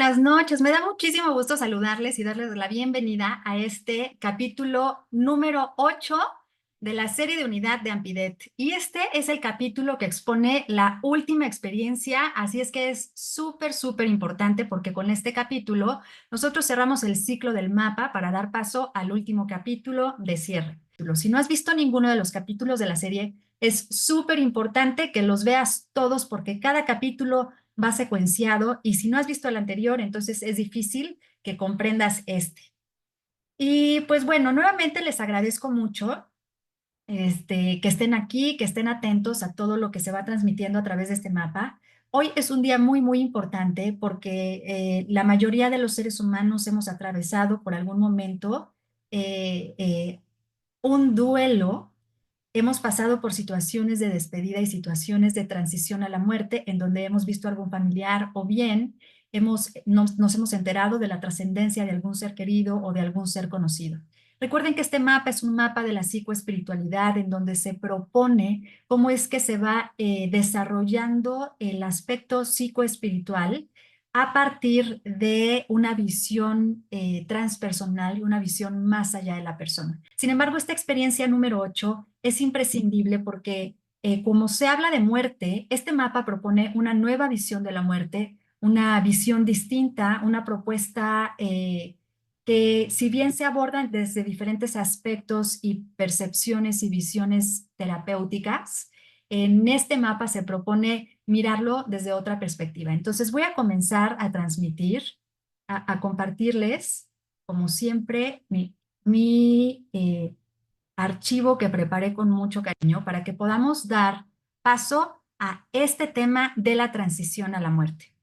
buenas noches. Me da muchísimo gusto saludarles y darles la bienvenida a este capítulo número 8 de la serie de unidad de Ampidet. Y este es el capítulo que expone la última experiencia, así es que es súper importante porque con este capítulo nosotros cerramos el ciclo del mapa para dar paso al último capítulo de cierre. Si no has visto ninguno de los capítulos de la serie, es súper importante que los veas todos porque cada capítulo va secuenciado y si no has visto el anterior, entonces es difícil que comprendas este. Y pues bueno, nuevamente les agradezco mucho que estén aquí, que estén atentos a todo lo que se va transmitiendo a través de este mapa. Hoy es un día muy importante porque la mayoría de los seres humanos hemos atravesado por algún momento eh, eh, un duelo. Hemos pasado por situaciones de despedida y situaciones de transición a la muerte en donde hemos visto a algún familiar o bien nos hemos enterado de la trascendencia de algún ser querido o de algún ser conocido. Recuerden que este mapa es un mapa de la psicoespiritualidad en donde se propone cómo es que se va desarrollando el aspecto psicoespiritual a partir de una visión transpersonal y una visión más allá de la persona. Sin embargo, esta experiencia número 8 es imprescindible porque como se habla de muerte, este mapa propone una nueva visión de la muerte, una visión distinta, una propuesta que si bien se abordan desde diferentes aspectos y percepciones y visiones terapéuticas, en este mapa se propone mirarlo desde otra perspectiva. Entonces voy a comenzar a transmitir, a compartirles, como siempre, mi archivo que preparé con mucho cariño para que podamos dar paso a este tema de la transición a la muerte.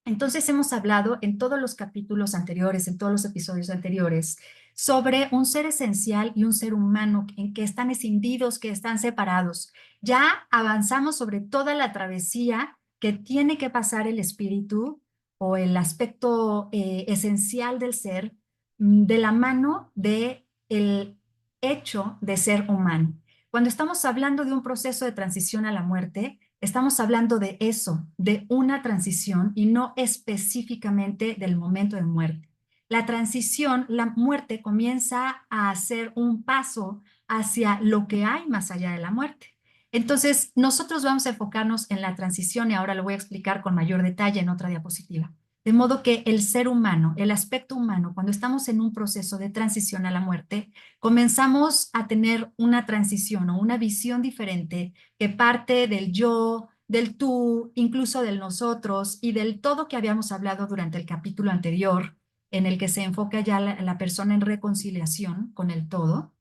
Entonces hemos hablado en todos los capítulos anteriores, en todos los episodios anteriores, sobre un ser esencial y un ser humano en que están escindidos, que están separados. Ya avanzamos sobre toda la travesía que tiene que pasar el espíritu o el aspecto esencial del ser de la mano de el hecho de ser humano. Cuando estamos hablando de un proceso de transición a la muerte, estamos hablando de eso, de una transición y no específicamente del momento de muerte. La transición, la muerte comienza a hacer un paso hacia lo que hay más allá de la muerte. Entonces, nosotros vamos a enfocarnos en la transición y ahora lo voy a explicar con mayor detalle en otra diapositiva. De modo que el ser humano, el aspecto humano, cuando estamos en un proceso de transición a la muerte, comenzamos a tener una transición o una visión diferente que parte del yo, del tú, incluso del nosotros y del todo que habíamos hablado durante el capítulo anterior, en el que se enfoca ya la persona en reconciliación con el todo,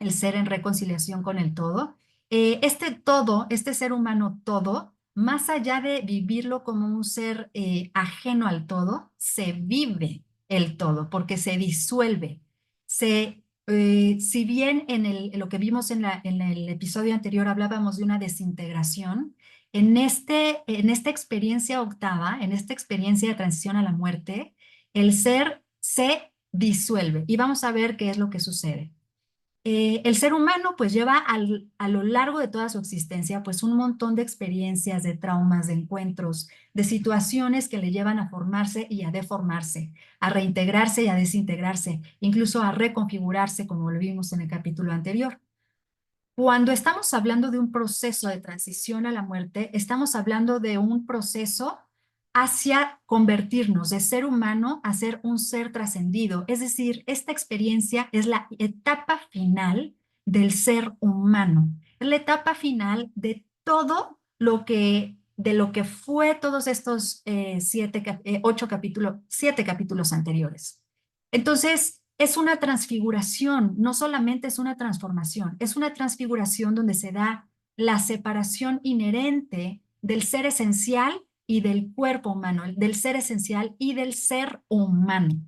el ser en reconciliación con el todo. Este todo, este ser humano todo, más allá de vivirlo como un ser ajeno al todo, se vive el todo, porque se disuelve. Si bien en lo que vimos en el episodio anterior hablábamos de una desintegración, en esta experiencia octava, en esta experiencia de transición a la muerte, el ser se disuelve y vamos a ver qué es lo que sucede. El ser humano pues lleva a lo largo de toda su existencia pues un montón de experiencias, de traumas, de encuentros, de situaciones que le llevan a formarse y a deformarse, a reintegrarse y a desintegrarse, incluso a reconfigurarse como lo vimos en el capítulo anterior. Cuando estamos hablando de un proceso de transición a la muerte, estamos hablando de un proceso hacia convertirnos de ser humano a ser un ser trascendido. Es decir, esta experiencia es la etapa final del ser humano, es la etapa final de todo de lo que fue todos estos siete capítulos anteriores. Entonces, es una transfiguración, no solamente es una transformación, es una transfiguración donde se da la separación inherente del ser esencial y del cuerpo humano, del ser esencial y del ser humano.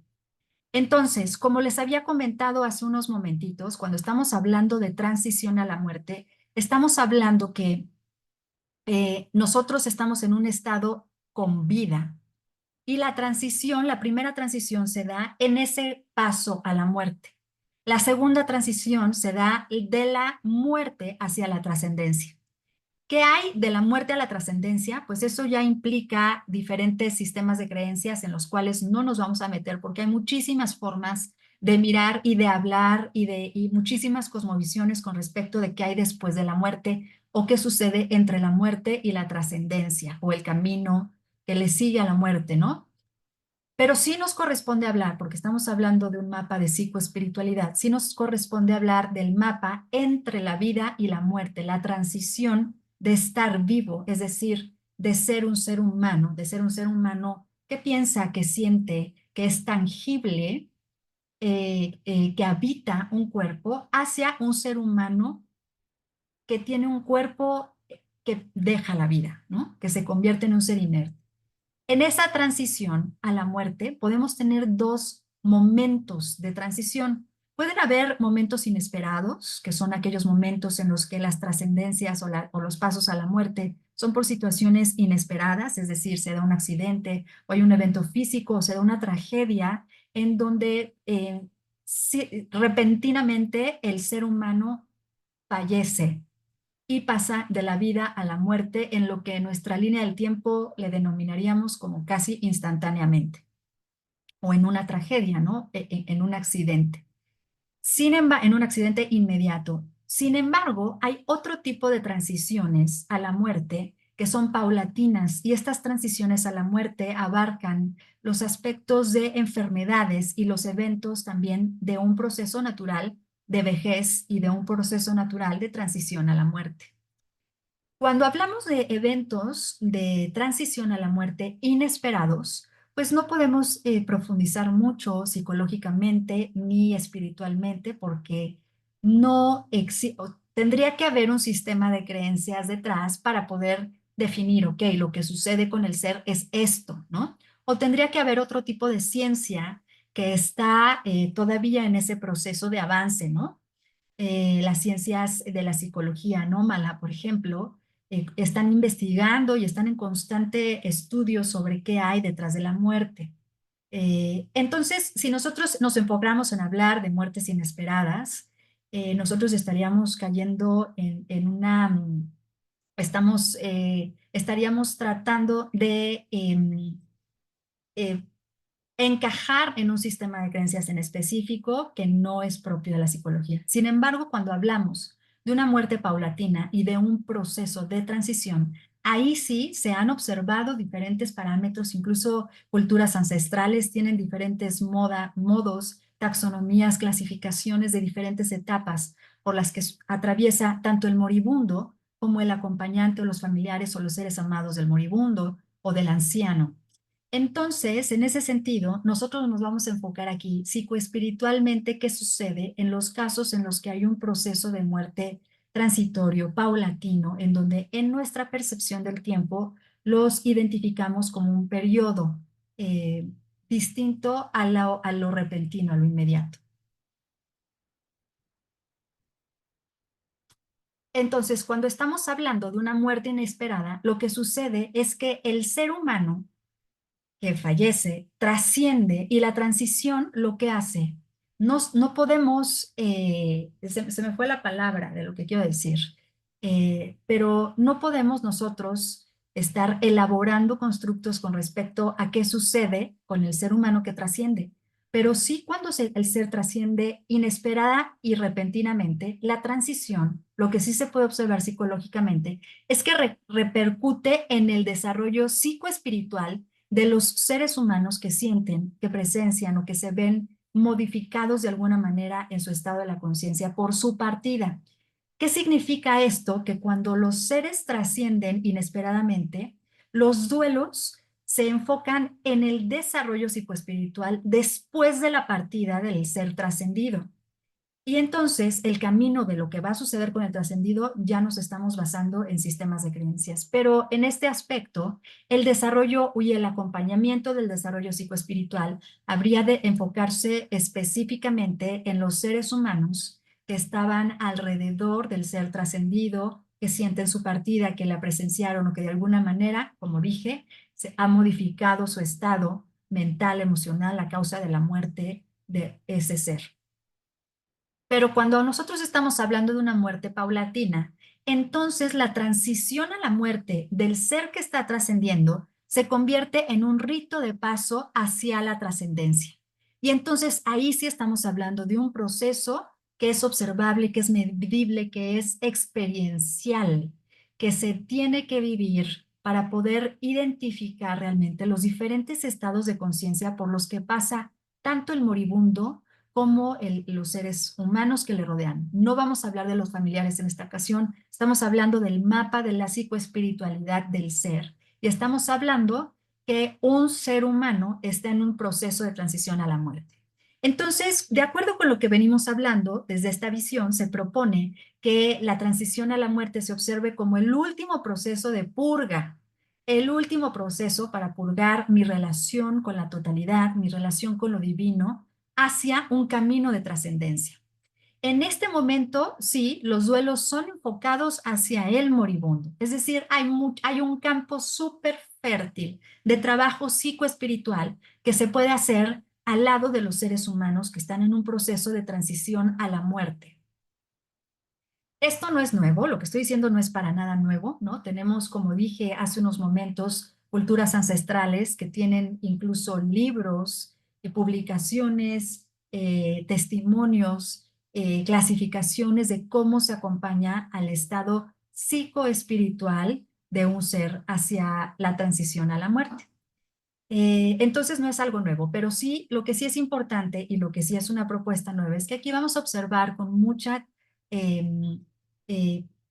Entonces, como les había comentado hace unos momentitos, cuando estamos hablando de transición a la muerte, estamos hablando que nosotros estamos en un estado con vida, y la transición, la primera transición se da en ese paso a la muerte. La segunda transición se da de la muerte hacia la trascendencia. ¿Qué hay de la muerte a la trascendencia? Pues eso ya implica diferentes sistemas de creencias en los cuales no nos vamos a meter porque hay muchísimas formas de mirar y de hablar y muchísimas cosmovisiones con respecto de qué hay después de la muerte o qué sucede entre la muerte y la trascendencia o el camino que le sigue a la muerte, ¿no? Pero sí nos corresponde hablar, porque estamos hablando de un mapa de psicoespiritualidad, sí nos corresponde hablar del mapa entre la vida y la muerte, la transición de estar vivo, es decir, de ser un ser humano, de ser un ser humano que piensa, que siente, que es tangible, que habita un cuerpo, hacia un ser humano que tiene un cuerpo que deja la vida, ¿no? Que se convierte en un ser inerte. En esa transición a la muerte podemos tener dos momentos de transición. Pueden haber momentos inesperados, que son aquellos momentos en los que las trascendencias o los pasos a la muerte son por situaciones inesperadas, es decir, se da un accidente o hay un evento físico o se da una tragedia en donde repentinamente el ser humano fallece y pasa de la vida a la muerte en lo que en nuestra línea del tiempo le denominaríamos como casi instantáneamente o en una tragedia, ¿no? En un accidente. Sin embargo, en un accidente inmediato. Sin embargo, hay otro tipo de transiciones a la muerte que son paulatinas y estas transiciones a la muerte abarcan los aspectos de enfermedades y los eventos también de un proceso natural de vejez y de un proceso natural de transición a la muerte. Cuando hablamos de eventos de transición a la muerte inesperados, pues no podemos profundizar mucho psicológicamente ni espiritualmente porque tendría que haber un sistema de creencias detrás para poder definir, ok, lo que sucede con el ser es esto, ¿no? O tendría que haber otro tipo de ciencia que está todavía en ese proceso de avance, ¿no? Las ciencias de la psicología anómala, por ejemplo, están investigando y están en constante estudio sobre qué hay detrás de la muerte. Entonces, si nosotros nos enfocamos en hablar de muertes inesperadas, nosotros estaríamos cayendo en una, estaríamos tratando de eh, encajar en un sistema de creencias en específico que no es propio de la psicología. Sin embargo, cuando hablamos de una muerte paulatina y de un proceso de transición, ahí sí se han observado diferentes parámetros, incluso culturas ancestrales tienen diferentes modos, taxonomías, clasificaciones de diferentes etapas por las que atraviesa tanto el moribundo como el acompañante o los familiares o los seres amados del moribundo o del anciano. Entonces, en ese sentido, nosotros nos vamos a enfocar aquí psicoespiritualmente qué sucede en los casos en los que hay un proceso de muerte transitorio, paulatino, en donde en nuestra percepción del tiempo los identificamos como un periodo distinto a lo repentino, a lo inmediato. Entonces, cuando estamos hablando de una muerte inesperada, lo que sucede es que el ser humano que fallece trasciende y la transición lo que hace, no podemos, se me fue la palabra de lo que quiero decir, pero no podemos nosotros estar elaborando constructos con respecto a qué sucede con el ser humano que trasciende. Pero sí cuando el ser trasciende inesperada y repentinamente, la transición, lo que sí se puede observar psicológicamente, es que repercute en el desarrollo psicoespiritual de los seres humanos que sienten, que presencian o que se ven modificados de alguna manera en su estado de la conciencia por su partida. ¿Qué significa esto? Que cuando los seres trascienden inesperadamente, los duelos se enfocan en el desarrollo psicoespiritual después de la partida del ser trascendido. Y entonces el camino de lo que va a suceder con el trascendido ya nos estamos basando en sistemas de creencias. Pero en este aspecto, el desarrollo y el acompañamiento del desarrollo psicoespiritual habría de enfocarse específicamente en los seres humanos que estaban alrededor del ser trascendido, que sienten su partida, que la presenciaron o que de alguna manera, como dije, se ha modificado su estado mental, emocional a causa de la muerte de ese ser. Pero cuando nosotros estamos hablando de una muerte paulatina, entonces la transición a la muerte del ser que está trascendiendo se convierte en un rito de paso hacia la trascendencia. Y entonces ahí sí estamos hablando de un proceso que es observable, que es medible, que es experiencial, que se tiene que vivir para poder identificar realmente los diferentes estados de conciencia por los que pasa tanto el moribundo como los seres humanos que le rodean. No vamos a hablar de los familiares en esta ocasión, estamos hablando del mapa de la psicoespiritualidad del ser y estamos hablando que un ser humano está en un proceso de transición a la muerte. Entonces, de acuerdo con lo que venimos hablando, desde esta visión se propone que la transición a la muerte se observe como el último proceso de purga, el último proceso para purgar mi relación con la totalidad, mi relación con lo divino, hacia un camino de trascendencia. En este momento, sí, los duelos son enfocados hacia el moribundo, es decir, hay un campo súper fértil de trabajo psicoespiritual que se puede hacer al lado de los seres humanos que están en un proceso de transición a la muerte. Esto no es nuevo, lo que estoy diciendo no es para nada nuevo, ¿no? Tenemos, como dije hace unos momentos, culturas ancestrales que tienen incluso libros, publicaciones, testimonios, clasificaciones de cómo se acompaña al estado psicoespiritual de un ser hacia la transición a la muerte. Entonces no es algo nuevo, pero sí, lo que sí es importante y lo que sí es una propuesta nueva es que aquí vamos a observar em,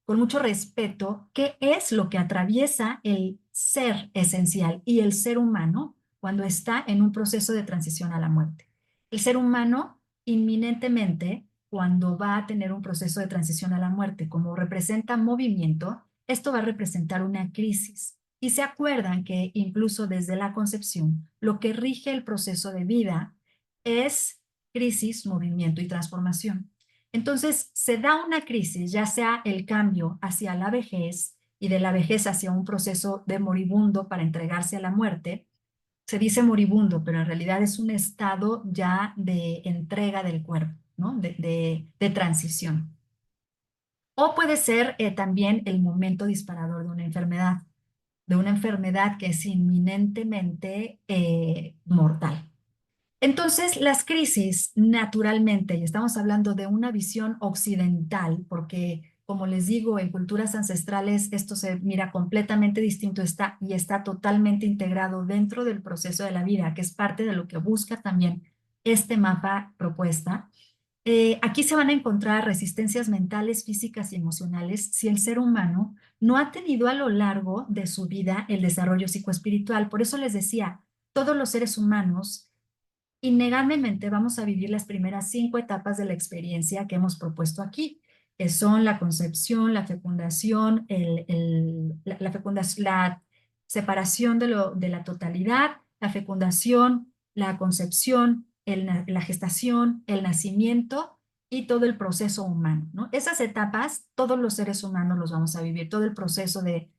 con mucho respeto qué es lo que atraviesa el ser esencial y el ser humano cuando está en un proceso de transición a la muerte. El ser humano inminentemente, cuando va a tener un proceso de transición a la muerte, como representa movimiento, esto va a representar una crisis. Y se acuerdan que incluso desde la concepción, lo que rige el proceso de vida es crisis, movimiento y transformación. Entonces, se da una crisis, ya sea el cambio hacia la vejez y de la vejez hacia un proceso de moribundo para entregarse a la muerte. Se dice moribundo, pero en realidad es un estado ya de entrega del cuerpo, ¿no? De transición. O puede ser también el momento disparador de una enfermedad que es inminentemente mortal. Entonces, las crisis, naturalmente, y estamos hablando de una visión occidental, porque, como les digo, en culturas ancestrales esto se mira completamente distinto y está totalmente integrado dentro del proceso de la vida, que es parte de lo que busca también este mapa propuesta. Aquí se van a encontrar resistencias mentales, físicas y emocionales si el ser humano no ha tenido a lo largo de su vida el desarrollo psicoespiritual. Por eso les decía, todos los seres humanos innegablemente vamos a vivir las primeras 5 etapas de la experiencia que hemos propuesto aquí, que son la concepción, la fecundación, la separación de la totalidad, la fecundación, la concepción, la gestación, el nacimiento y todo el proceso humano, ¿no? Esas etapas, todos los seres humanos los vamos a vivir, todo el proceso de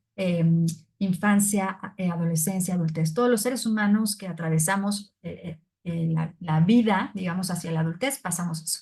infancia, adolescencia, adultez, todos los seres humanos que atravesamos la vida, digamos, hacia la adultez, pasamos eso.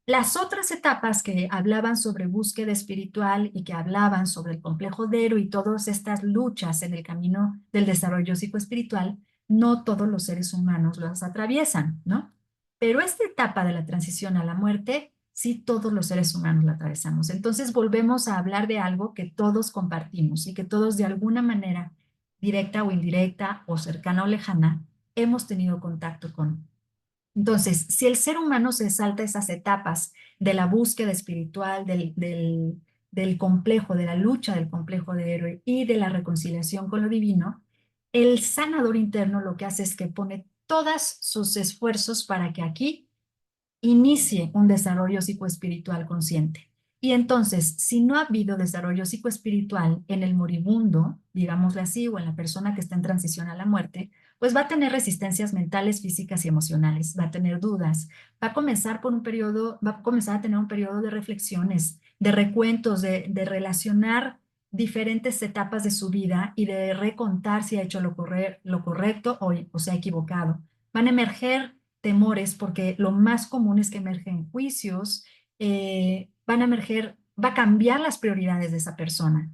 Las otras etapas que hablaban sobre búsqueda espiritual y que hablaban sobre el complejo de héroe y todas estas luchas en el camino del desarrollo psicoespiritual, no todos los seres humanos las atraviesan, ¿no? Pero esta etapa de la transición a la muerte, sí todos los seres humanos la atravesamos. Entonces volvemos a hablar de algo que todos compartimos y que todos de alguna manera, directa o indirecta o cercana o lejana, hemos tenido contacto con. Entonces, si el ser humano se salta esas etapas de la búsqueda espiritual, del complejo, de la lucha del complejo de héroe y de la reconciliación con lo divino, el sanador interno lo que hace es que pone todos sus esfuerzos para que aquí inicie un desarrollo psicoespiritual consciente. Y entonces, si no ha habido desarrollo psicoespiritual en el moribundo, digámosle así, o en la persona que está en transición a la muerte, pues va a tener resistencias mentales, físicas y emocionales, va a tener dudas, va a comenzar por un periodo, va a comenzar a tener un periodo de reflexiones, de recuentos, de relacionar diferentes etapas de su vida y de recontar si ha hecho lo correcto o se ha equivocado. Van a emerger temores, porque lo más común es que emergen juicios, van a emerger va a cambiar las prioridades de esa persona.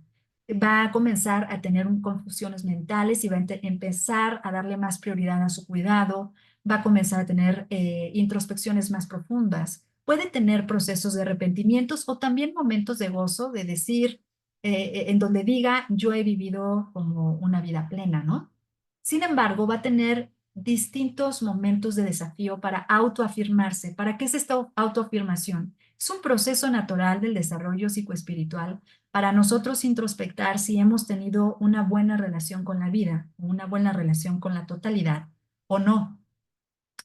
Va a comenzar a tener confusiones mentales y va a empezar a darle más prioridad a su cuidado, va a comenzar a tener introspecciones más profundas, puede tener procesos de arrepentimientos o también momentos de gozo, de decir, en donde diga, yo he vivido como una vida plena, ¿no? Sin embargo, va a tener distintos momentos de desafío para autoafirmarse. ¿Para qué es esta autoafirmación? Es un proceso natural del desarrollo psicoespiritual para nosotros introspectar si hemos tenido una buena relación con la vida, una buena relación con la totalidad o no.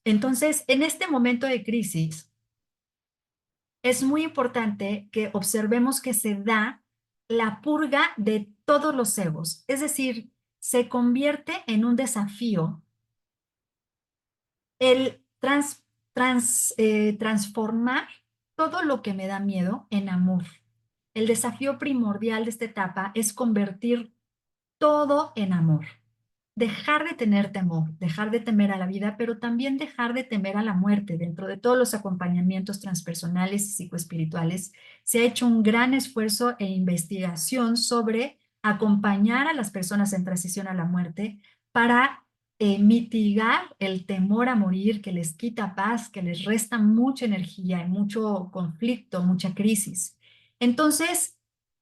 Entonces, en este momento de crisis, es muy importante que observemos que se da la purga de todos los egos, es decir, se convierte en un desafío el transformar todo lo que me da miedo en amor. El desafío primordial de esta etapa es convertir todo en amor. Dejar de tener temor, dejar de temer a la vida, pero también dejar de temer a la muerte. Dentro de todos los acompañamientos transpersonales y psicoespirituales, se ha hecho un gran esfuerzo e investigación sobre acompañar a las personas en transición a la muerte para mitigar el temor a morir que les quita paz, que les resta mucha energía y mucho conflicto, mucha crisis. Entonces,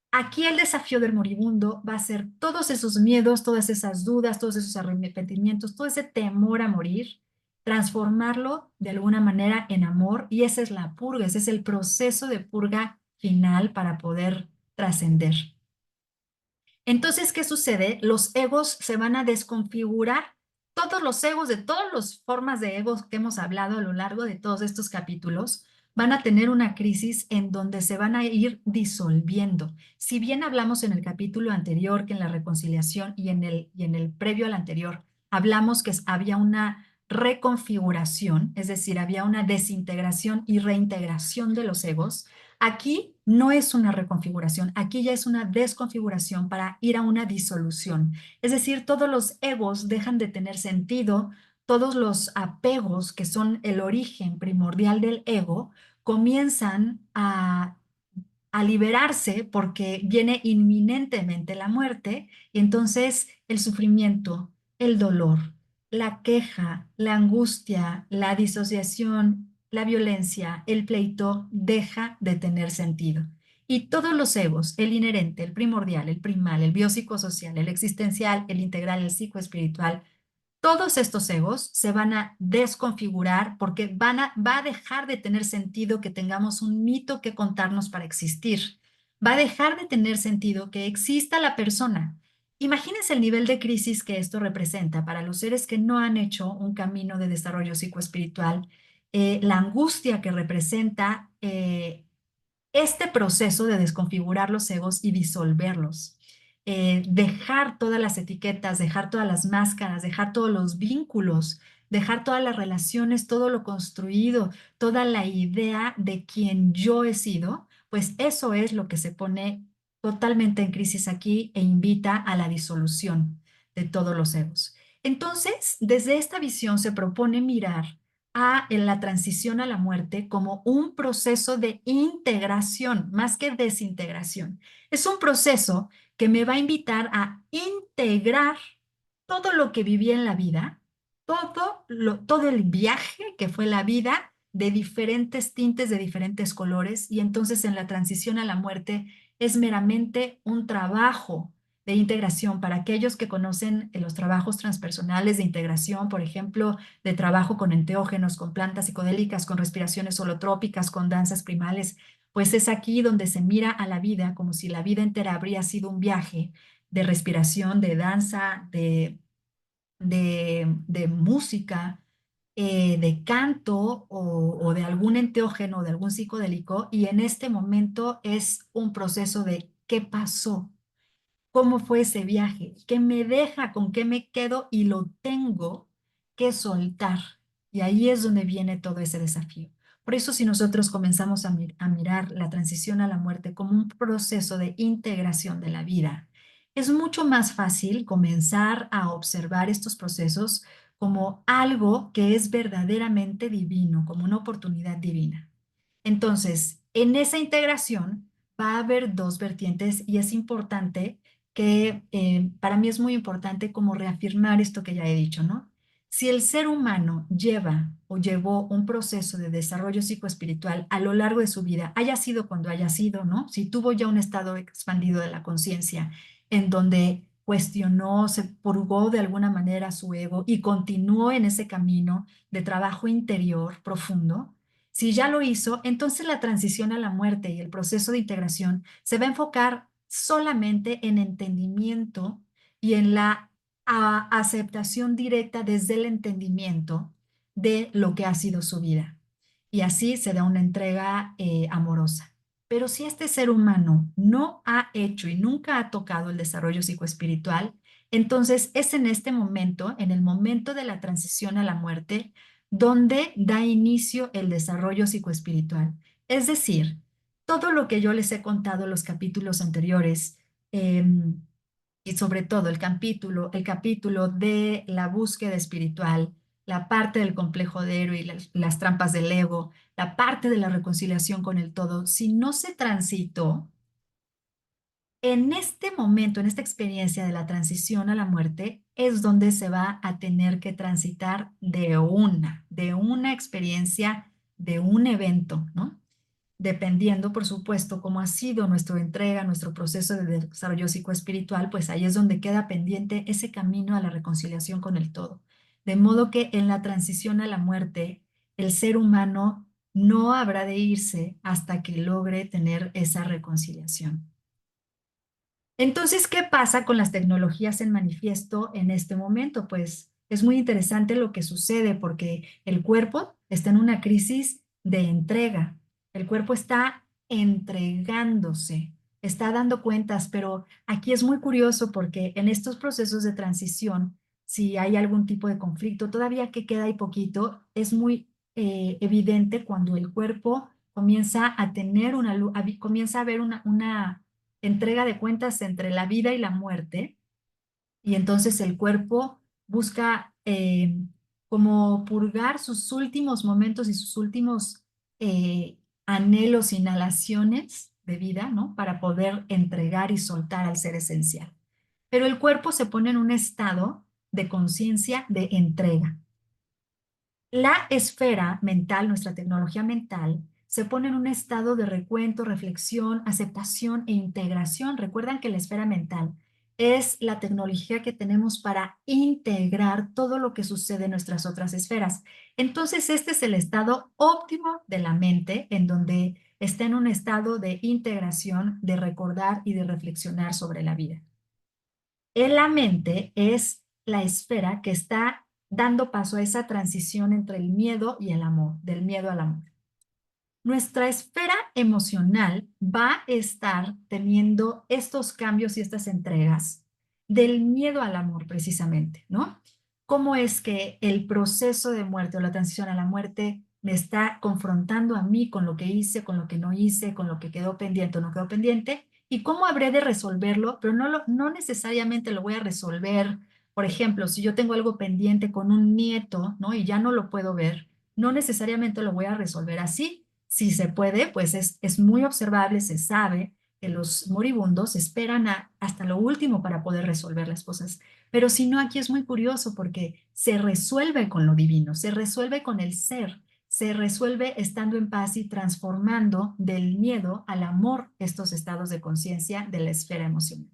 aquí el desafío del moribundo va a ser todos esos miedos, todas esas dudas, todos esos arrepentimientos, todo ese temor a morir, transformarlo de alguna manera en amor y esa es la purga, ese es el proceso de purga final para poder trascender. Entonces, ¿qué sucede? Los egos se van a desconfigurar. Todos los egos de todas las formas de egos que hemos hablado a lo largo de todos estos capítulos van a tener una crisis en donde se van a ir disolviendo. Si bien hablamos en el capítulo anterior que en la reconciliación y en el previo al anterior hablamos que había una reconfiguración, es decir, había una desintegración y reintegración de los egos. Aquí no es una reconfiguración, aquí ya es una desconfiguración para ir a una disolución. Es decir, todos los egos dejan de tener sentido, todos los apegos que son el origen primordial del ego comienzan a liberarse porque viene inminentemente la muerte y entonces el sufrimiento, el dolor, la queja, la angustia, la disociación, la violencia, el pleito deja de tener sentido. Y todos los egos, el inherente, el primordial, el primal, el biopsicosocial, el existencial, el integral, el psicoespiritual, todos estos egos se van a desconfigurar porque va a dejar de tener sentido que tengamos un mito que contarnos para existir. Va a dejar de tener sentido que exista la persona. Imagínense el nivel de crisis que esto representa para los seres que no han hecho un camino de desarrollo psicoespiritual, la angustia que representa este proceso de desconfigurar los egos y disolverlos, dejar todas las etiquetas, dejar todas las máscaras, dejar todos los vínculos, dejar todas las relaciones, todo lo construido, toda la idea de quién yo he sido, pues eso es lo que se pone totalmente en crisis aquí e invita a la disolución de todos los egos. Entonces, desde esta visión se propone mirar en la transición a la muerte como un proceso de integración, más que desintegración. Es un proceso que me va a invitar a integrar todo lo que viví en la vida, todo el viaje que fue la vida de diferentes tintes, de diferentes colores, y entonces en la transición a la muerte es meramente un trabajo de integración para aquellos que conocen los trabajos transpersonales de integración, por ejemplo, de trabajo con enteógenos, con plantas psicodélicas, con respiraciones holotrópicas, con danzas primales, pues es aquí donde se mira a la vida como si la vida entera habría sido un viaje de respiración, de danza, de música, de canto o de algún enteógeno, de algún psicodélico, y en este momento es un proceso de qué pasó, cómo fue ese viaje, qué me deja, con qué me quedo y lo tengo que soltar. Y ahí es donde viene todo ese desafío. Por eso si nosotros comenzamos a mirar la transición a la muerte como un proceso de integración de la vida, es mucho más fácil comenzar a observar estos procesos como algo que es verdaderamente divino, como una oportunidad divina. Entonces, en esa integración va a haber dos vertientes y es importante que, para mí es muy importante como reafirmar esto que ya he dicho, ¿no? Si el ser humano lleva o llevó un proceso de desarrollo psicoespiritual a lo largo de su vida, haya sido cuando haya sido, ¿no? Si tuvo ya un estado expandido de la conciencia en donde cuestionó, se purgó de alguna manera su ego y continuó en ese camino de trabajo interior profundo, si ya lo hizo, entonces la transición a la muerte y el proceso de integración se va a enfocar solamente en entendimiento y en la aceptación directa desde el entendimiento de lo que ha sido su vida. Y así se da una entrega amorosa. Pero si este ser humano no ha hecho y nunca ha tocado el desarrollo psicoespiritual, entonces es en este momento, en el momento de la transición a la muerte, donde da inicio el desarrollo psicoespiritual. Es decir, todo lo que yo les he contado en los capítulos anteriores, eh, y sobre todo el capítulo de la búsqueda espiritual, la parte del complejo de héroe y las trampas del ego, la parte de la reconciliación con el todo, si no se transitó, en este momento, en esta experiencia de la transición a la muerte, es donde se va a tener que transitar de una experiencia, de un evento, ¿no? Dependiendo, por supuesto, cómo ha sido nuestra entrega, nuestro proceso de desarrollo psicoespiritual, pues ahí es donde queda pendiente ese camino a la reconciliación con el todo. De modo que en la transición a la muerte, el ser humano no habrá de irse hasta que logre tener esa reconciliación. Entonces, ¿qué pasa con las tecnologías en manifiesto en este momento? Pues es muy interesante lo que sucede porque el cuerpo está en una crisis de entrega. El cuerpo está entregándose, está dando cuentas, pero aquí es muy curioso porque en estos procesos de transición, si hay algún tipo de conflicto, todavía que queda ahí poquito, es muy evidente cuando el cuerpo comienza a tener comienza a ver una entrega de cuentas entre la vida y la muerte, y entonces el cuerpo busca como purgar sus últimos momentos y sus últimos anhelos, inhalaciones de vida, ¿no? Para poder entregar y soltar al ser esencial. Pero el cuerpo se pone en un estado de conciencia de entrega. La esfera mental, nuestra tecnología mental, se pone en un estado de recuento, reflexión, aceptación e integración. Recuerdan que la esfera mental es la tecnología que tenemos para integrar todo lo que sucede en nuestras otras esferas. Entonces, este es el estado óptimo de la mente, en donde está en un estado de integración, de recordar y de reflexionar sobre la vida. En la mente es la esfera que está dando paso a esa transición entre el miedo y el amor, del miedo al amor. Nuestra esfera emocional va a estar teniendo estos cambios y estas entregas del miedo al amor precisamente, ¿no? ¿Cómo es que el proceso de muerte o la transición a la muerte me está confrontando a mí con lo que hice, con lo que no hice, con lo que quedó pendiente o no quedó pendiente? ¿Y cómo habré de resolverlo? Pero no necesariamente lo voy a resolver. Por ejemplo, si yo tengo algo pendiente con un nieto, ¿no? Y ya no lo puedo ver, no necesariamente lo voy a resolver así. Si se puede, pues es muy observable, se sabe que los moribundos esperan hasta lo último para poder resolver las cosas. Pero si no, aquí es muy curioso porque se resuelve con lo divino, se resuelve con el ser, se resuelve estando en paz y transformando del miedo al amor estos estados de conciencia de la esfera emocional.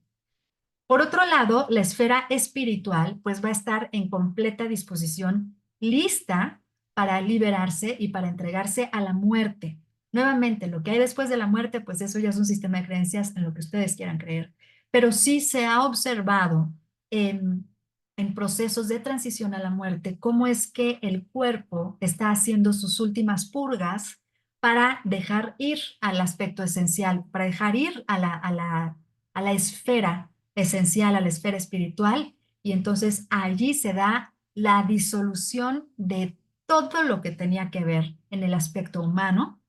Por otro lado, la esfera espiritual pues va a estar en completa disposición, lista para liberarse y para entregarse a la muerte. Nuevamente, lo que hay después de la muerte, pues eso ya es un sistema de creencias en lo que ustedes quieran creer. Pero sí se ha observado en procesos de transición a la muerte cómo es que el cuerpo está haciendo sus últimas purgas para dejar ir al aspecto esencial, para dejar ir a la esfera esencial, a la esfera espiritual, y entonces allí se da la disolución de todo lo que tenía que ver en el aspecto humano.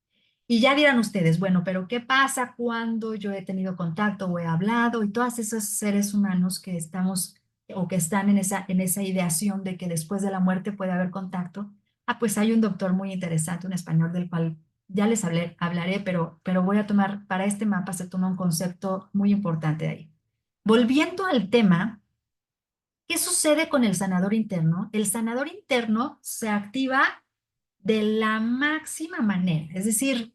Y ya dirán ustedes, bueno, pero ¿qué pasa cuando yo he tenido contacto o he hablado y todos esos seres humanos que estamos o que están en esa ideación de que después de la muerte puede haber contacto? Ah, pues hay un doctor muy interesante, un español del cual ya les hablaré, pero voy a tomar, para este mapa se toma un concepto muy importante de ahí. Volviendo al tema, ¿qué sucede con el sanador interno? El sanador interno se activa de la máxima manera, es decir,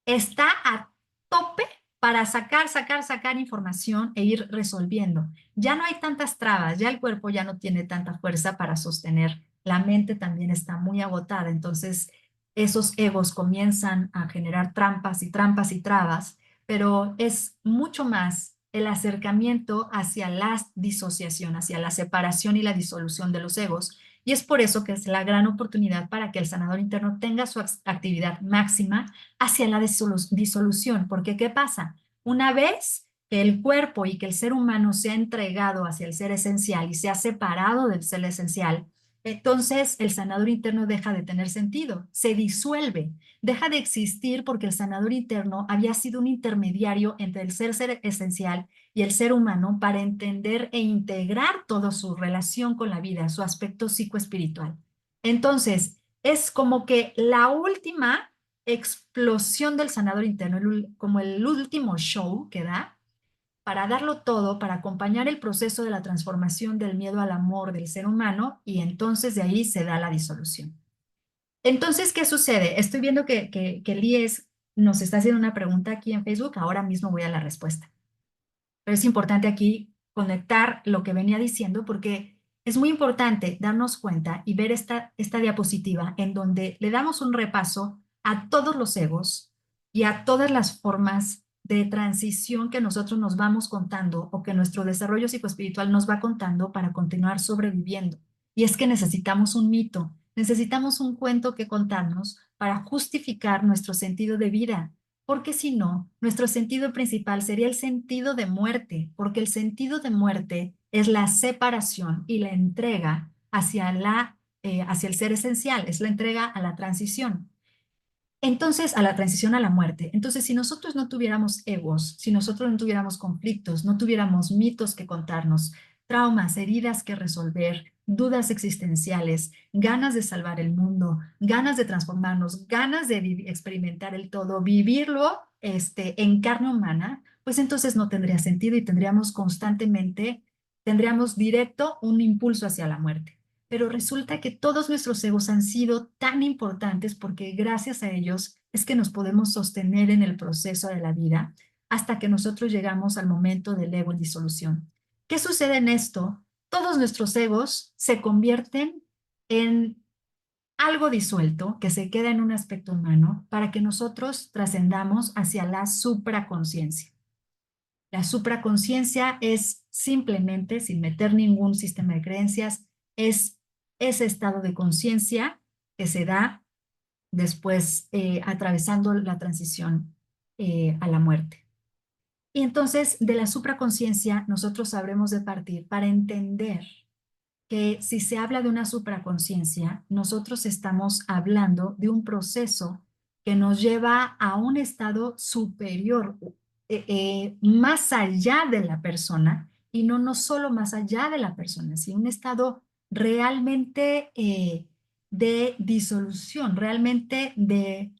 está a tope para sacar información e ir resolviendo. Ya no hay tantas trabas, ya el cuerpo ya no tiene tanta fuerza para sostener. La mente también está muy agotada, entonces esos egos comienzan a generar trampas y trampas y trabas, pero es mucho más el acercamiento hacia la disociación, hacia la separación y la disolución de los egos. Y es por eso que es la gran oportunidad para que el sanador interno tenga su actividad máxima hacia la disolución, porque ¿qué pasa? Una vez que el cuerpo y que el ser humano se ha entregado hacia el ser esencial y se ha separado del ser esencial, entonces el sanador interno deja de tener sentido, se disuelve, deja de existir porque el sanador interno había sido un intermediario entre el ser esencial y el ser humano para entender e integrar toda su relación con la vida, su aspecto psicoespiritual. Entonces, es como que la última explosión del sanador interno, como el último show que da, para darlo todo, para acompañar el proceso de la transformación del miedo al amor del ser humano, y entonces de ahí se da la disolución. Entonces, ¿qué sucede? Estoy viendo que Lies nos está haciendo una pregunta aquí en Facebook, ahora mismo voy a la respuesta. Pero es importante aquí conectar lo que venía diciendo porque es muy importante darnos cuenta y ver esta diapositiva en donde le damos un repaso a todos los egos y a todas las formas de transición que nosotros nos vamos contando o que nuestro desarrollo psicoespiritual nos va contando para continuar sobreviviendo. Y es que necesitamos un mito, necesitamos un cuento que contarnos para justificar nuestro sentido de vida, porque si no, nuestro sentido principal sería el sentido de muerte, porque el sentido de muerte es la separación y la entrega hacia el ser esencial, es la entrega a la transición. Entonces, a la transición a la muerte. Entonces, si nosotros no tuviéramos egos, si nosotros no tuviéramos conflictos, no tuviéramos mitos que contarnos, traumas, heridas que resolver, dudas existenciales, ganas de salvar el mundo, ganas de transformarnos, ganas de experimentar el todo, vivirlo en carne humana, pues entonces no tendría sentido y tendríamos directo un impulso hacia la muerte. Pero resulta que todos nuestros egos han sido tan importantes porque gracias a ellos es que nos podemos sostener en el proceso de la vida hasta que nosotros llegamos al momento del ego en disolución. ¿Qué sucede en esto? Todos nuestros egos se convierten en algo disuelto que se queda en un aspecto humano para que nosotros trascendamos hacia la supraconciencia. La supraconciencia es simplemente, sin meter ningún sistema de creencias, es ese estado de conciencia que se da después atravesando la transición a la muerte. Y entonces de la supraconciencia nosotros sabremos de partir para entender que si se habla de una supraconciencia, nosotros estamos hablando de un proceso que nos lleva a un estado superior, más allá de la persona, y no solo más allá de la persona, sino un estado realmente de disolución, realmente de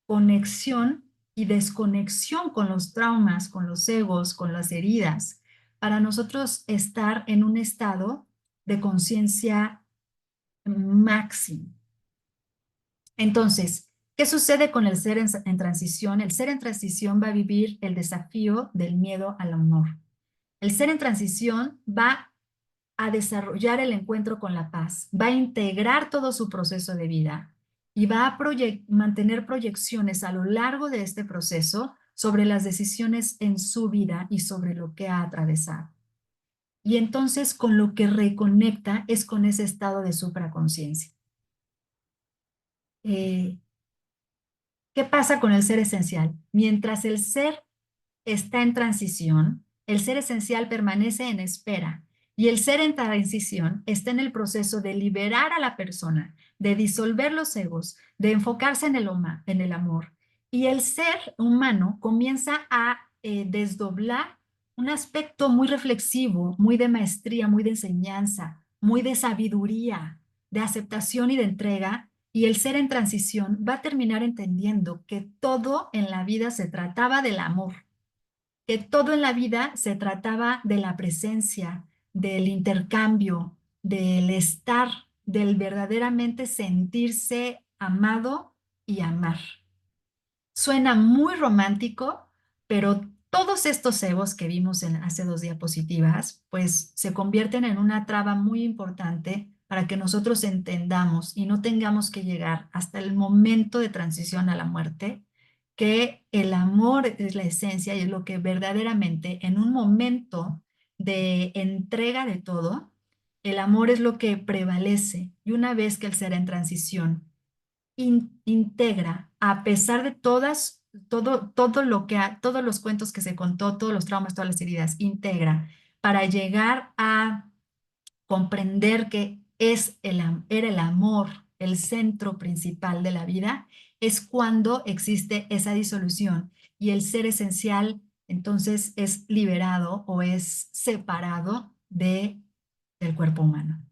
conexión y desconexión con los traumas, con los egos, con las heridas, para nosotros estar en un estado de conciencia máximo. Entonces, ¿qué sucede con el ser en transición? El ser en transición va a vivir el desafío del miedo al honor. El ser en transición va a desarrollar el encuentro con la paz, va a integrar todo su proceso de vida y va a mantener proyecciones a lo largo de este proceso sobre las decisiones en su vida y sobre lo que ha atravesado. Y entonces con lo que reconecta es con ese estado de supraconciencia. Eh, ¿Qué pasa con el ser esencial? Mientras el ser está en transición, el ser esencial permanece en espera y el ser en transición está en el proceso de liberar a la persona, de disolver los egos, de enfocarse en el amor. Y el ser humano comienza a desdoblar un aspecto muy reflexivo, muy de maestría, muy de enseñanza, muy de sabiduría, de aceptación y de entrega, y el ser en transición va a terminar entendiendo que todo en la vida se trataba del amor, que todo en la vida se trataba de la presencia, del intercambio, del estar, del verdaderamente sentirse amado y amar. Suena muy romántico, pero todos estos egos que vimos en hace dos diapositivas, pues se convierten en una traba muy importante para que nosotros entendamos y no tengamos que llegar hasta el momento de transición a la muerte, que el amor es la esencia y es lo que verdaderamente en un momento de entrega de todo, el amor es lo que prevalece. Y una vez que el ser en transición integra, a pesar de todo lo que todos los cuentos que se contó, todos los traumas, todas las heridas, integra para llegar a comprender que era el amor el centro principal de la vida, es cuando existe esa disolución y el ser esencial entonces es liberado o es separado del cuerpo humano.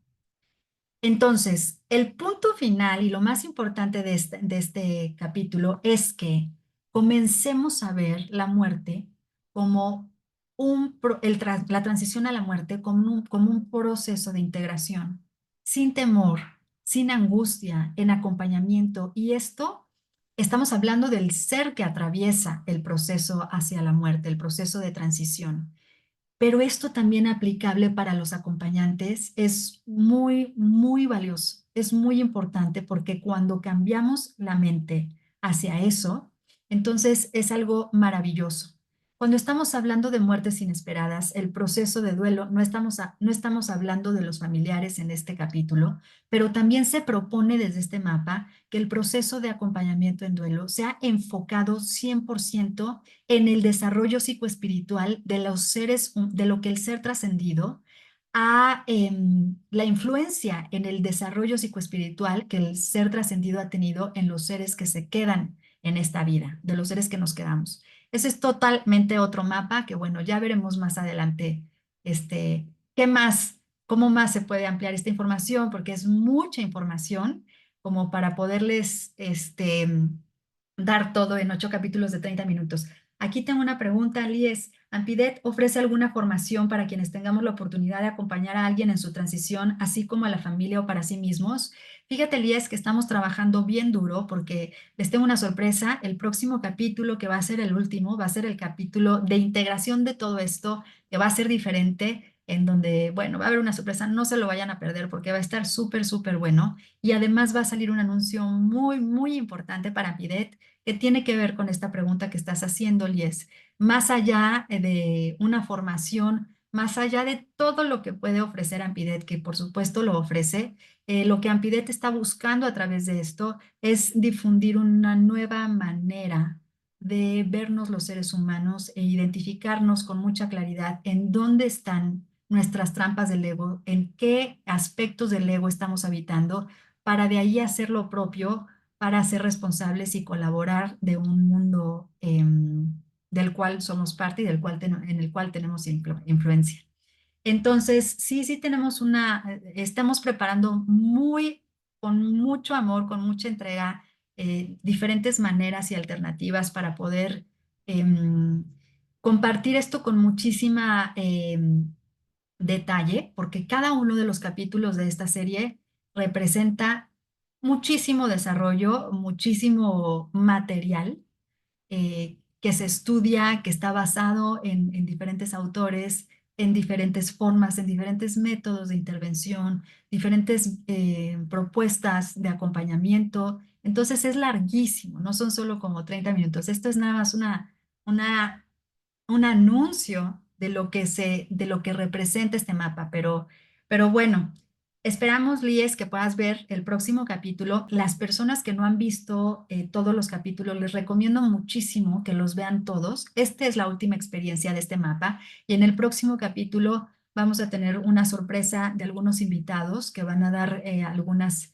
Entonces, el punto final y lo más importante de este capítulo es que comencemos a ver la muerte como la transición a la muerte como un proceso de integración, sin temor, sin angustia, en acompañamiento. Y esto, estamos hablando del ser que atraviesa el proceso hacia la muerte, el proceso de transición. Pero esto también aplicable para los acompañantes es muy, muy valioso, es muy importante porque cuando cambiamos la mente hacia eso, entonces es algo maravilloso. Cuando estamos hablando de muertes inesperadas, el proceso de duelo, no estamos hablando de los familiares en este capítulo, pero también se propone desde este mapa que el proceso de acompañamiento en duelo sea enfocado 100% en el desarrollo psicoespiritual de los seres, de lo que el ser trascendido a la influencia en el desarrollo psicoespiritual que el ser trascendido ha tenido en los seres que se quedan en esta vida, de los seres que nos quedamos. Ese es totalmente otro mapa que, bueno, ya veremos más adelante, qué más, cómo más se puede ampliar esta información, porque es mucha información como para poderles, dar todo en 8 capítulos de 30 minutos. Aquí tengo una pregunta, Lies. ¿Ampidet ofrece alguna formación para quienes tengamos la oportunidad de acompañar a alguien en su transición, así como a la familia o para sí mismos? Fíjate, Lies, que estamos trabajando bien duro porque les tengo una sorpresa. El próximo capítulo, que va a ser el último, va a ser el capítulo de integración de todo esto, que va a ser diferente, en donde, bueno, va a haber una sorpresa. No se lo vayan a perder porque va a estar súper, súper bueno. Y además va a salir un anuncio muy, muy importante para Ampidet que tiene que ver con esta pregunta que estás haciendo, Lies. Más allá de una formación, más allá de todo lo que puede ofrecer Ampidet, que por supuesto lo ofrece, lo que Ampidet está buscando a través de esto es difundir una nueva manera de vernos los seres humanos e identificarnos con mucha claridad en dónde están nuestras trampas del ego, en qué aspectos del ego estamos habitando, para de ahí hacer lo propio para ser responsables y colaborar de un mundo del cual somos parte y en el cual tenemos influencia. Entonces, sí, sí tenemos estamos preparando con mucho amor, con mucha entrega, diferentes maneras y alternativas para poder em, compartir esto con muchísima detalle, porque cada uno de los capítulos de esta serie representa muchísimo desarrollo, muchísimo material que se estudia, que está basado en diferentes autores, en diferentes formas, en diferentes métodos de intervención, diferentes propuestas de acompañamiento. Entonces es larguísimo, no son solo como 30 minutos. Esto es nada más una un anuncio de lo que representa este mapa, pero bueno, esperamos, Lies, que puedas ver el próximo capítulo. Las personas que no han visto todos los capítulos, les recomiendo muchísimo que los vean todos. Esta es la última experiencia de este mapa y en el próximo capítulo vamos a tener una sorpresa de algunos invitados que van a dar algunos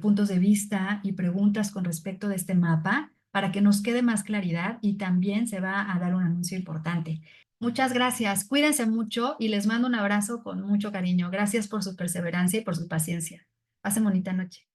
puntos de vista y preguntas con respecto de este mapa para que nos quede más claridad y también se va a dar un anuncio importante. Muchas gracias, cuídense mucho y les mando un abrazo con mucho cariño. Gracias por su perseverancia y por su paciencia. Pasen bonita noche.